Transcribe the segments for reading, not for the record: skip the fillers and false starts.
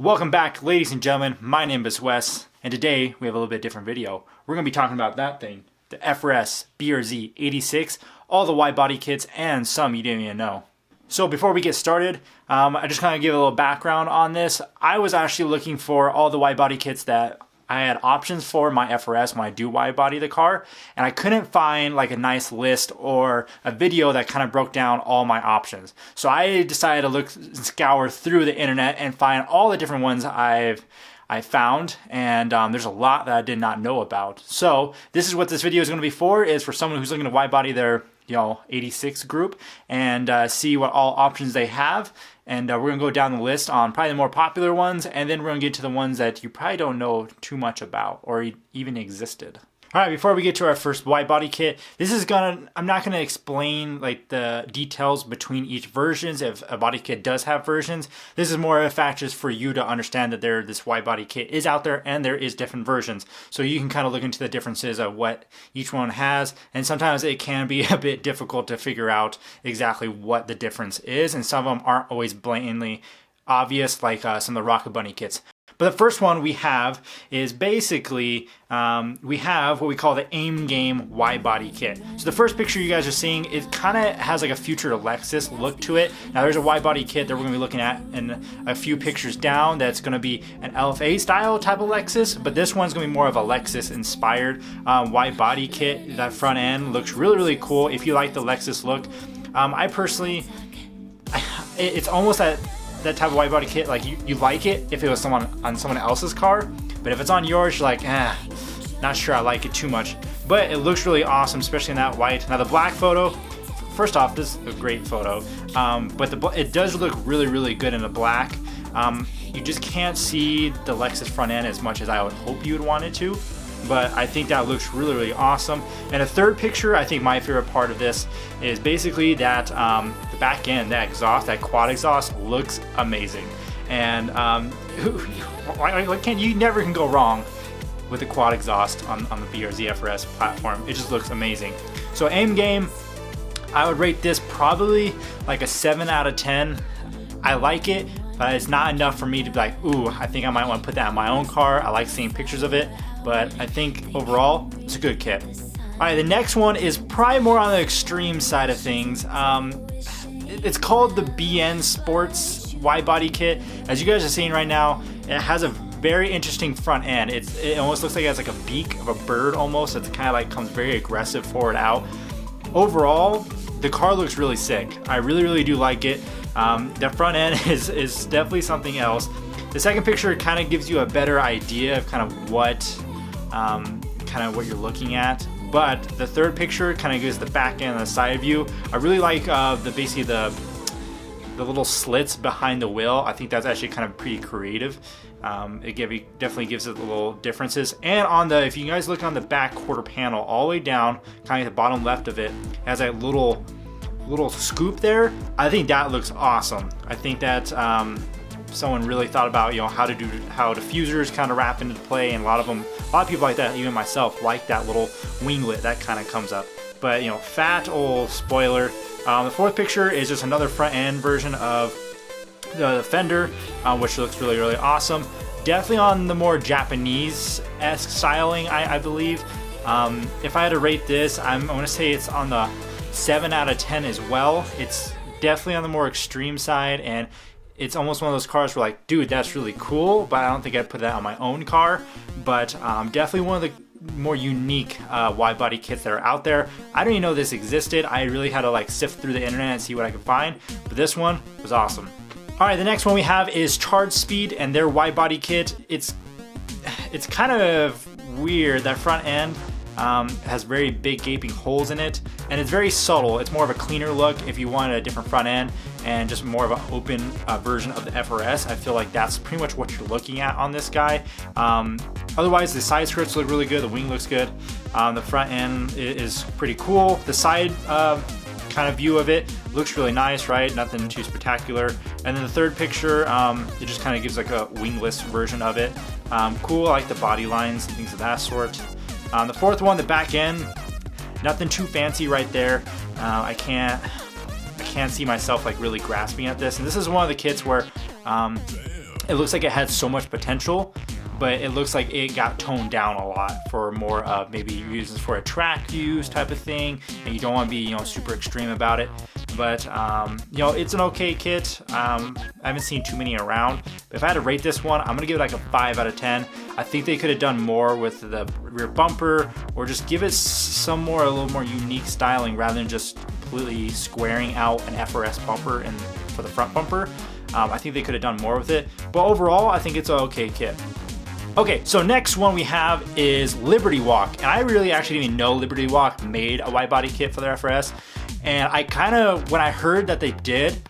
Welcome back, ladies and gentlemen. My name is Wes, and today we have a little bit different video. We're going to be talking about that thing, the FRS BRZ 86, all the wide body kits, and some you didn't even know. So before we get started, I just kind of give a little background on this. I was actually looking for all the wide body kits that I had options for my FRS when I do wide body the car, and I couldn't find like a nice list or a video that kind of broke down all my options. So I decided to scour through the internet and find all the different ones I found, and there's a lot that I did not know about. So this is what this video is going to be for, is for someone who's looking to wide body their 86 group and see what all options they have. And we're going to go down the list on probably the more popular ones, and then we're going to get to the ones that you probably don't know too much about or even existed. All right, before we get to our first wide body kit, I'm not gonna explain like the details between each versions. If a body kit does have versions, this is more of a fact just for you to understand that this wide body kit is out there and there is different versions. So you can kind of look into the differences of what each one has, and sometimes it can be a bit difficult to figure out exactly what the difference is, and some of them aren't always blatantly obvious, like some of the Rocket Bunny kits. But the first one we have is basically, we have what we call the Aim Game wide body kit. So the first picture you guys are seeing, it kind of has like a future Lexus look to it. Now there's a wide body kit that we're going to be looking at in a few pictures down that's going to be an LFA style type of Lexus, but this one's going to be more of a Lexus inspired wide body kit. That front end looks really, really cool if you like the Lexus look. I personally, it's almost that type of wide body kit, like you like it if it was on someone else's car, but if it's on yours, you're like, not sure I like it too much. But it looks really awesome, especially in that white. Now the black photo, first off, this is a great photo, but it does look really, really good in the black. You just can't see the Lexus front end as much as I would hope you would want it to, but I think that looks really, really awesome. And a third picture, I think my favorite part of this is basically that the back end, that exhaust, that quad exhaust looks amazing. And you never can go wrong with the quad exhaust on the BRZ FRS platform. It just looks amazing. So Aim Game, I would rate this probably like a 7 out of 10. I like it, but it's not enough for me to be like, ooh, I think I might want to put that in my own car. I like seeing pictures of it, but I think overall it's a good kit. All right, the next one is probably more on the extreme side of things. It's called the BN Sports wide body kit. As you guys are seeing right now, it has a very interesting front end. It almost looks like it has like a beak of a bird almost. It's kind of like comes very aggressive forward out. Overall, the car looks really sick. I really, really do like it. The front end is definitely something else. The second picture kind of gives you a better idea of kind of what you're looking at. But the third picture kind of gives the back end and the side view. I really like basically the little slits behind the wheel. I think that's actually kind of pretty creative. It definitely gives it the little differences. And if you guys look on the back quarter panel, all the way down, kind of the bottom left of it, has that little scoop there. I think that looks awesome. I think that someone really thought about how diffusers kind of wrap into play, and a lot of people like that, even myself, like that little winglet that kind of comes up. But fat old spoiler. The fourth picture is just another front end version of the fender, which looks really, really awesome. Definitely on the more Japanese-esque styling, I believe. If I had to rate this, I'm going to say it's on the 7 out of 10 as well. It's definitely on the more extreme side, and it's almost one of those cars where like, dude, that's really cool, but I don't think I'd put that on my own car. But definitely one of the more unique wide body kits that are out there. I didn't even know this existed. I really had to like sift through the internet and see what I could find, but this one was awesome. All right, the next one we have is Charge Speed and their wide body kit. It's kind of weird. That front end has very big gaping holes in it, and it's very subtle. It's more of a cleaner look if you want a different front end and just more of an open version of the FRS. I feel like that's pretty much what you're looking at on this guy. Otherwise, the side skirts look really good. The wing looks good. The front end is pretty cool. The side kind of view of it looks really nice, right? Nothing too spectacular. And then the third picture, it just kind of gives like a wingless version of it. Cool, I like the body lines and things of that sort. The fourth one, the back end, nothing too fancy right there. I can't see myself like really grasping at this. And this is one of the kits where it looks like it had so much potential, but it looks like it got toned down a lot for more of maybe you use this for a track use type of thing, and you don't want to be, you know, super extreme about it. But you know, it's an okay kit. I haven't seen too many around. But if I had to rate this one, I'm gonna give it like a 5 out of 10. I think they could have done more with the rear bumper, or just give it a little more unique styling rather than just completely squaring out an FRS bumper and for the front bumper. I think they could have done more with it. But overall, I think it's an okay kit. Okay, so next one we have is Liberty Walk. And I really actually didn't even know Liberty Walk made a wide body kit for their FRS. And I kind of, when I heard that they did,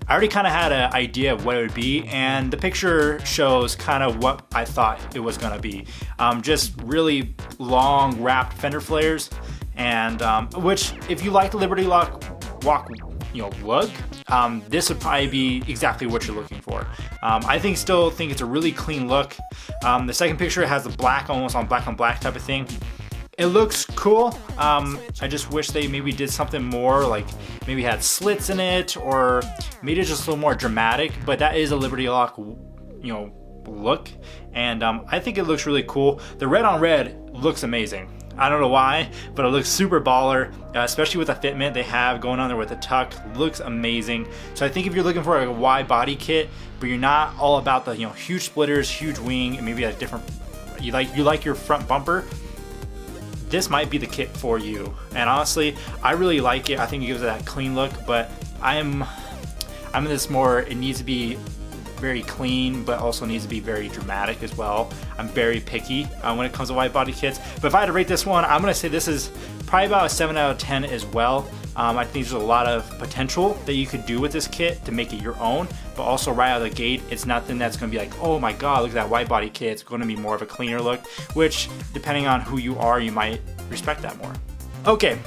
I already kind of had an idea of what it would be. And the picture shows kind of what I thought it was gonna be. Just really long wrapped fender flares. And which, if you like the Liberty Walk, you know, look, this would probably be exactly what you're looking for. I still think it's a really clean look. The second picture has the black, almost on black type of thing. It looks cool. I just wish they maybe did something more, like maybe had slits in it, or made it just a little more dramatic. But that is a Liberty Lock, you know, look, and I think it looks really cool. The red on red looks amazing. I don't know why, but it looks super baller, especially with the fitment they have going on there with the tuck. Looks amazing. So I think if you're looking for a wide body kit, but you're not all about the, you know, huge splitters, huge wing, and maybe a different, you like your front bumper, this might be the kit for you. And honestly, I really like it. I think it gives it that clean look, but I'm in this more, it needs to be very clean, but also needs to be very dramatic as well. I'm very picky when it comes to wide body kits. But if I had to rate this one, I'm gonna say this is probably about a 7 out of 10 as well. I think there's a lot of potential that you could do with this kit to make it your own, but also right out of the gate, it's nothing that's gonna be like, oh my God, look at that wide body kit. It's gonna be more of a cleaner look, which depending on who you are, you might respect that more. Okay,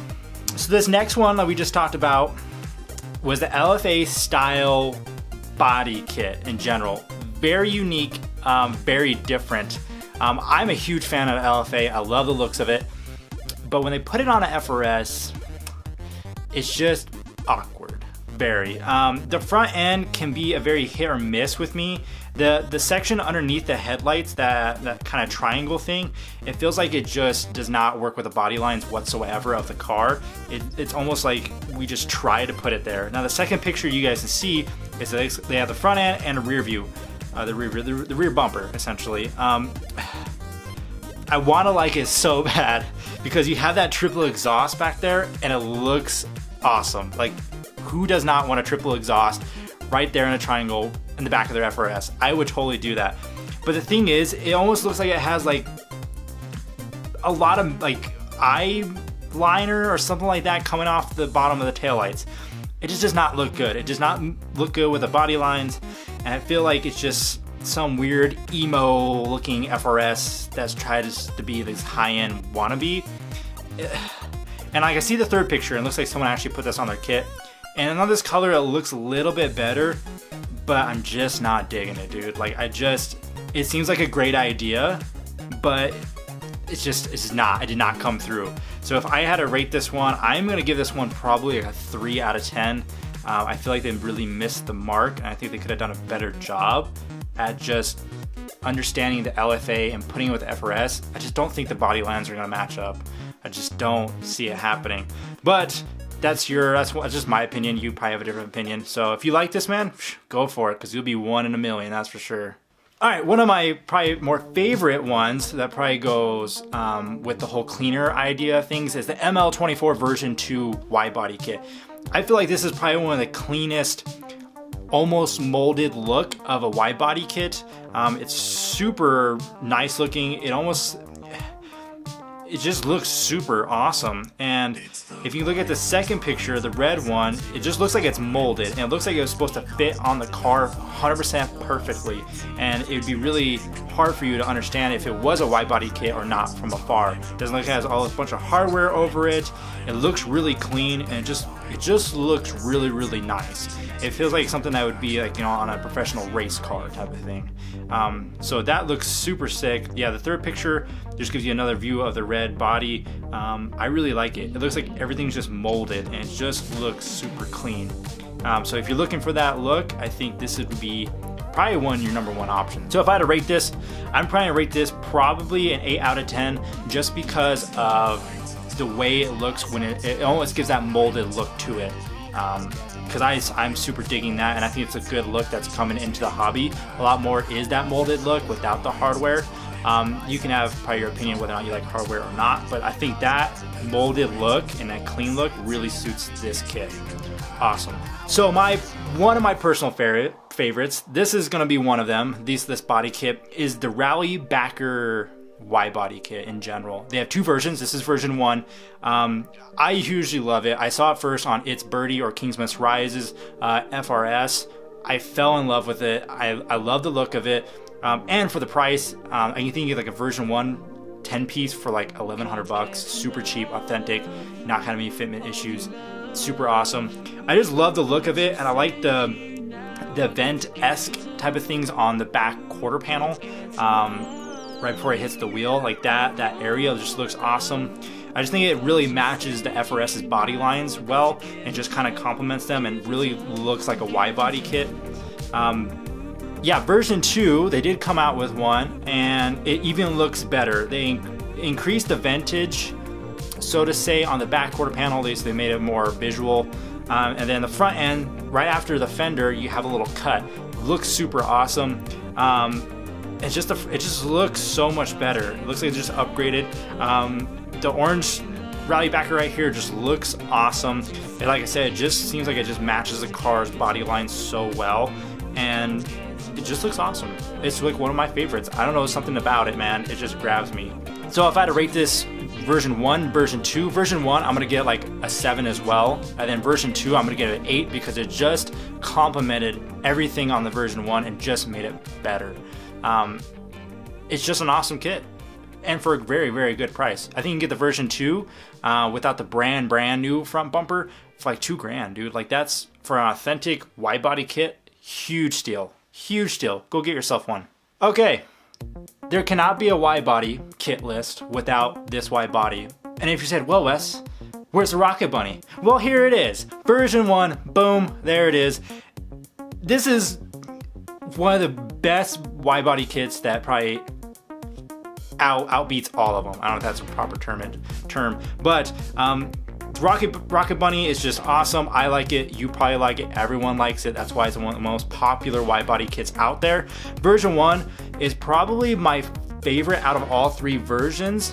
so this next one that we just talked about was the LFA style body kit in general. Very unique, very different. I'm a huge fan of LFA. I love the looks of it, but when they put it on an FRS, it's just awkward. Very. The front end can be a very hit or miss with me. The section underneath the headlights, that kind of triangle thing, it feels like it just does not work with the body lines whatsoever of the car. It's almost like we just try to put it there. Now the second picture you guys can see is that they have the front end and a rear view, the rear bumper essentially. I want to like it so bad because you have that triple exhaust back there and it looks awesome. Like, who does not want a triple exhaust right there in a triangle in the back of their FRS? I would totally do that. But the thing is, it almost looks like it has like a lot of like eyeliner or something like that coming off the bottom of the taillights. It just does not look good. It does not look good with the body lines, and I feel like it's just some weird emo looking FRS that's tried to be this high-end wannabe. And like, I see the third picture and it looks like someone actually put this on their kit, and on this color it looks a little bit better, but I'm just not digging it, dude. Like, it seems like a great idea, but it's just not, it did not come through. So if I had to rate this one, I'm gonna give this one probably like a 3 out of 10. I feel like they really missed the mark, and I think they could have done a better job at just understanding the LFA and putting it with the FRS. I just don't think the body lines are gonna match up. I just don't see it happening. But that's just my opinion. You probably have a different opinion. So if you like this, man, go for it, because you'll be 1 in a million, that's for sure. All right, one of my probably more favorite ones that probably goes with the whole cleaner idea of things is the ML24 version 2 wide body kit. I feel like this is probably one of the cleanest, almost molded look of a wide body kit. It's super nice looking. It just looks super awesome. And if you look at the second picture, the red one, it just looks like it's molded, and it looks like it was supposed to fit on the car 100% perfectly. And it would be really hard for you to understand if it was a wide body kit or not from afar. It doesn't look like it has all this bunch of hardware over it. It looks really clean, and it just looks really, really nice. It feels like something that would be like, you know, on a professional race car type of thing. So that looks super sick. Yeah, the third picture just gives you another view of the red body. I really like it. It looks like everything's just molded, and it just looks super clean. So if you're looking for that look, I think this would be probably your number one option. So if I had to rate this, I'm probably gonna rate this probably an 8 out of 10, just because of the way it looks when it almost gives that molded look to it. Because I'm super digging that, and I think it's a good look that's coming into the hobby. A lot more is that molded look without the hardware. You can have probably your opinion whether or not you like hardware or not, but I think that molded look and that clean look really suits this kit. Awesome. So one of my personal favorites, this is gonna be one of them, this body kit, is the Rally Backer Y body kit in general. They have two versions. This is version 1. I hugely love it. I saw it first on It's Birdie or King's Must Rise's FRS. I fell in love with it. I love the look of it. And for the price, I think you get like a version 1 10-piece for like $1,100. Super cheap, authentic, not having any fitment issues. Super awesome. I just love the look of it, and I like the vent-esque type of things on the back quarter panel. Right before it hits the wheel, like that area just looks awesome. I just think it really matches the FRS's body lines well, and just kind of complements them, and really looks like a Y body kit. Yeah, version 2, they did come out with one, and it even looks better. They increased the ventage, so to say, on the back quarter panel. They made it more visual, and then the front end, right after the fender, you have a little cut. Looks super awesome. It just looks so much better. It looks like it's just upgraded. The orange Rally Backer right here just looks awesome. And like I said, it just seems like it just matches the car's body line so well, and it just looks awesome. It's like one of my favorites. I don't know, something about it, man. It just grabs me. So if I had to rate this version 1, version 2, version 1, I'm gonna get like a 7 as well. And then version 2, I'm gonna get an 8, because it just complemented everything on the version 1 and just made it better. It's just an awesome kit, and for a very, very good price. I think you can get the version 2 without the brand new front bumper for like $2,000, dude. Like, that's, for an authentic wide body kit, huge steal. Huge steal. Go get yourself one. Okay, there cannot be a wide body kit list without this wide body. And if you said, well, Wes, where's the Rocket Bunny? Well, here it is. Version 1, boom, there it is. This is one of the best wide body kits that probably outbeats all of them. I don't know if that's a proper term, but Rocket Bunny is just awesome. I like it. You probably like it. Everyone likes it. That's why it's one of the most popular wide body kits out there. Version 1 is probably my favorite out of all 3 versions,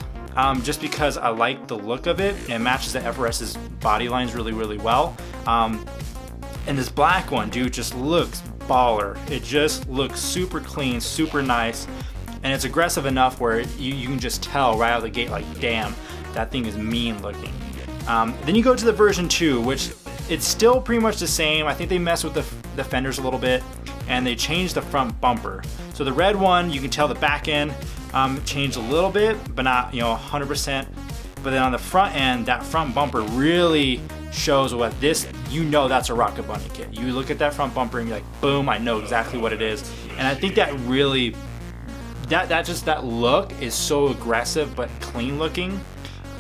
just because I like the look of it. It matches the FRS's body lines really, really well. And this black one, dude, just looks baller. It just looks super clean, super nice, and it's aggressive enough where you can just tell right out of the gate, like, damn, that thing is mean looking. Then you go to the version 2, which it's still pretty much the same. I think they messed with the fenders a little bit, and they changed the front bumper. So the red one, you can tell the back end changed a little bit, but not 100%. But then on the front end, that front bumper really shows what this, that's a Rocket Bunny kit. You look at that front bumper and you're like, boom, I know exactly what it is. And I think that really, that look is so aggressive but clean looking.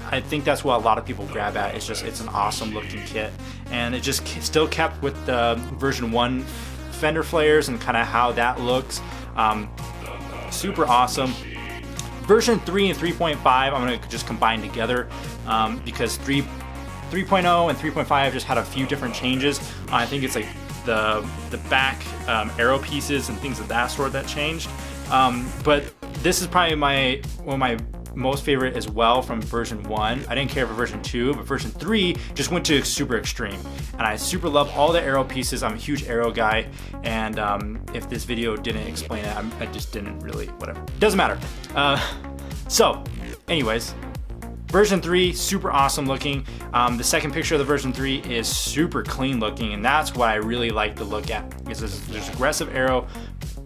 I think that's what a lot of people grab at. It's an awesome looking kit, and it just still kept with the version 1 fender flares and kind of how that looks. Super awesome. Version 3 and 3.5, I'm gonna just combine together because 3.0 and 3.5 just had a few different changes. I think it's like the back arrow pieces and things of that sort that changed. But this is probably one of my most favorite as well from version 1. I didn't care for version 2, but version 3 just went to super extreme. And I super love all the arrow pieces. I'm a huge arrow guy, and if this video didn't explain it, I just didn't really, whatever. Doesn't matter. So, anyways, version 3, super awesome looking. The second picture of the version 3 is super clean looking, and that's what I really like to look at. Is there's aggressive arrow,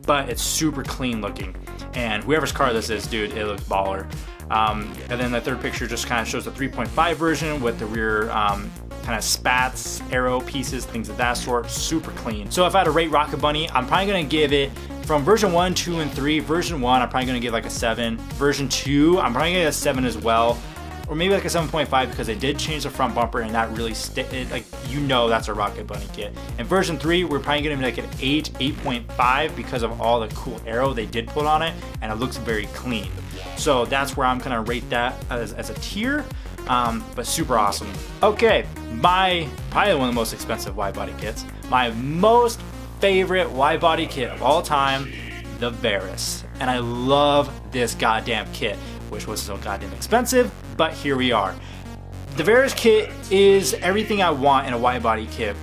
but it's super clean looking. And whoever's car this is, dude, it looks baller. And then the third picture just kind of shows the 3.5 version with the rear kind of spats, arrow pieces, things of that sort. Super clean. So if I had to rate Rocket Bunny, I'm probably gonna give it, from version 1, 2, and 3. Version 1, I'm probably gonna give like a 7. Version 2, I'm probably gonna give a 7 as well. or maybe like a 7.5 because they did change the front bumper and that really like, you know, that's a Rocket Bunny kit. And version 3, we're probably gonna be like an 8, 8.5 because of all the cool aero they did put on it, and it looks very clean. So that's where I'm gonna rate that as a tier, but super awesome. Okay, probably one of the most expensive wide body kits. My most favorite wide body kit of all time, the Varus. And I love this goddamn kit, which was so goddamn expensive, but here we are. The Varus kit is everything I want in a wide body kit.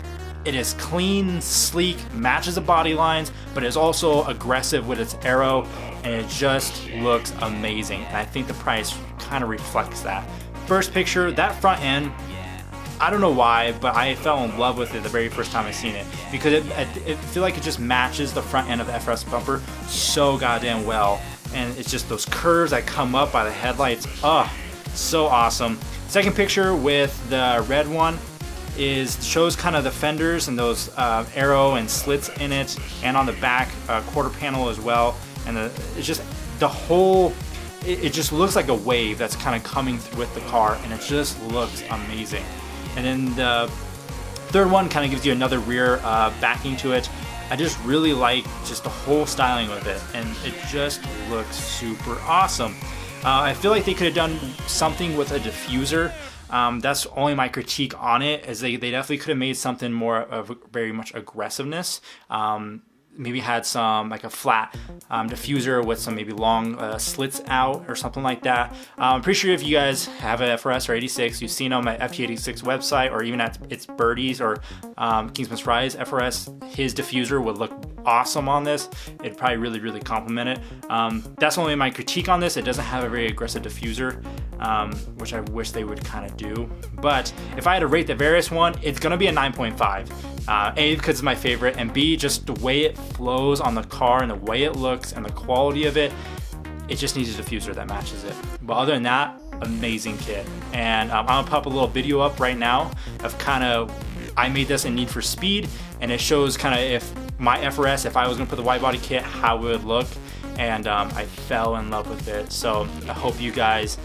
It is clean, sleek, matches the body lines, but is also aggressive with its aero, and it just looks amazing. And I think the price kind of reflects that. First picture, that front end, I don't know why, but I fell in love with it the very first time I seen it, because it feel like it just matches the front end of the FRS bumper so goddamn well. And it's just those curves that come up by the headlights. Oh, so awesome. Second picture with the red one shows kind of the fenders and those aero and slits in it, and on the back quarter panel as well. And it's just the whole, it just looks like a wave that's kind of coming through with the car, and it just looks amazing. And then the third one kind of gives you another rear backing to it. I just really like just the whole styling of it, and it just looks super awesome. I feel like they could have done something with a diffuser. That's only my critique on it, is they definitely could have made something more of very much aggressiveness. Maybe had some like a flat diffuser with some maybe long slits out or something like that. I'm pretty sure if you guys have an FRS or 86, you've seen them at FT86 website, or even at its Birdie's or Kingsman's Fry's FRS, his diffuser would look awesome on this. It'd probably really complement it. That's only my critique on this. It doesn't have a very aggressive diffuser, which I wish they would kind of do. But if I had to rate the Varus one, it's gonna be a 9.5. A, because it's my favorite, and B, just the way it flows on the car and the way it looks and the quality of it, it just needs a diffuser that matches it. But other than that, amazing kit. And I'm gonna pop a little video up right now of kind of, I made this in Need for Speed, and it shows kind of if my FRS, if I was gonna put the wide body kit, how it would look. And I fell in love with it. So I hope you guys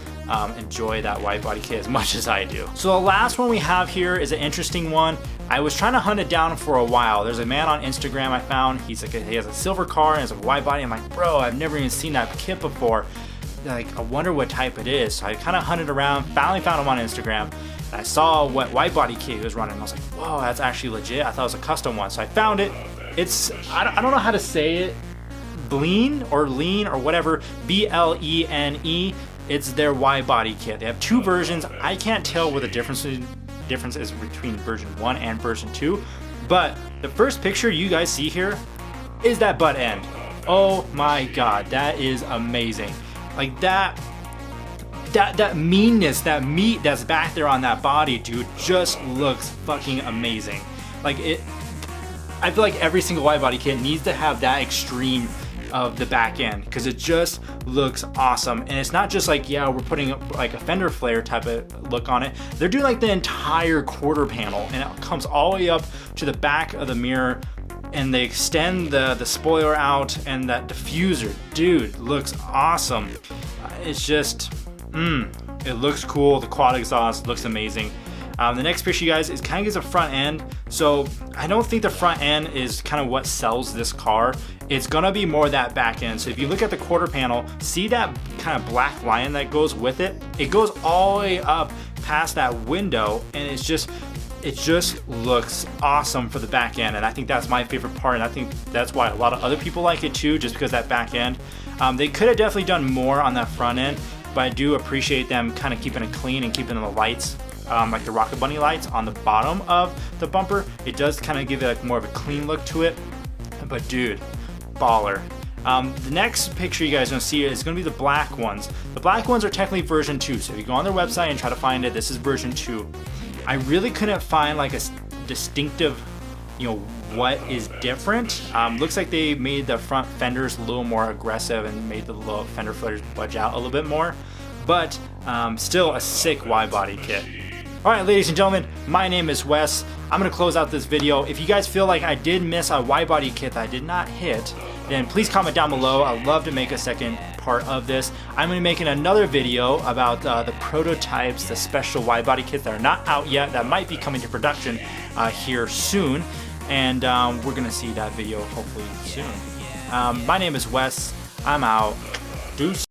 enjoy that wide body kit as much as I do. So the last one we have here is an interesting one. I was trying to hunt it down for a while. There's a man on Instagram I found. He has a silver car and it's a wide body. I'm like, bro, I've never even seen that kit before. Like, I wonder what type it is. So I kind of hunted around, finally found him on Instagram. And I saw what wide body kit he was running. And I was like, whoa, that's actually legit. I thought it was a custom one. So I found it. It's, I don't know how to say it. Lean or whatever, B-L-E-N-E. It's their wide body kit. They have two versions. I can't tell what the difference is between version 1 and version 2, but the first picture you guys see here is that butt end. Oh my god, that is amazing. Like that meanness, that meat that's back there on that body, dude, just looks fucking amazing. Like it, I feel like every single wide body kit needs to have that extreme of the back end, because it just looks awesome. And it's not just like, yeah, we're putting like a fender flare type of look on it. They're doing like the entire quarter panel, and it comes all the way up to the back of the mirror, and they extend the spoiler out, and that diffuser, dude, looks awesome. It's just it looks cool. The quad exhaust looks amazing. The next picture, you guys, is kind of gives a front end. So I don't think the front end is kind of what sells this car. It's gonna be more that back end. So if you look at the quarter panel, see that kind of black line that goes with it? It goes all the way up past that window, and it just looks awesome for the back end. And I think that's my favorite part, and I think that's why a lot of other people like it too, just because that back end. They could have definitely done more on that front end, but I do appreciate them kind of keeping it clean and keeping the lights, like the Rocket Bunny lights on the bottom of the bumper. It does kind of give it like more of a clean look to it. But dude, baller. The next picture you guys are gonna see is gonna be the black ones. The black ones are technically version 2. So if you go on their website and try to find it, this is version 2. I really couldn't find like a distinctive, you know, what is different. Looks like they made the front fenders a little more aggressive and made the little fender flares budge out a little bit more, but still a sick wide body kit. All right, ladies and gentlemen, my name is Wes. I'm gonna close out this video. If you guys feel like I did miss a wide body kit that I did not hit, then please comment down below. I'd love to make a second part of this. I'm going to be making another video about the prototypes, the special wide body kits that are not out yet, that might be coming to production here soon, and we're going to see that video hopefully soon. My name is Wes. I'm out. Deuce.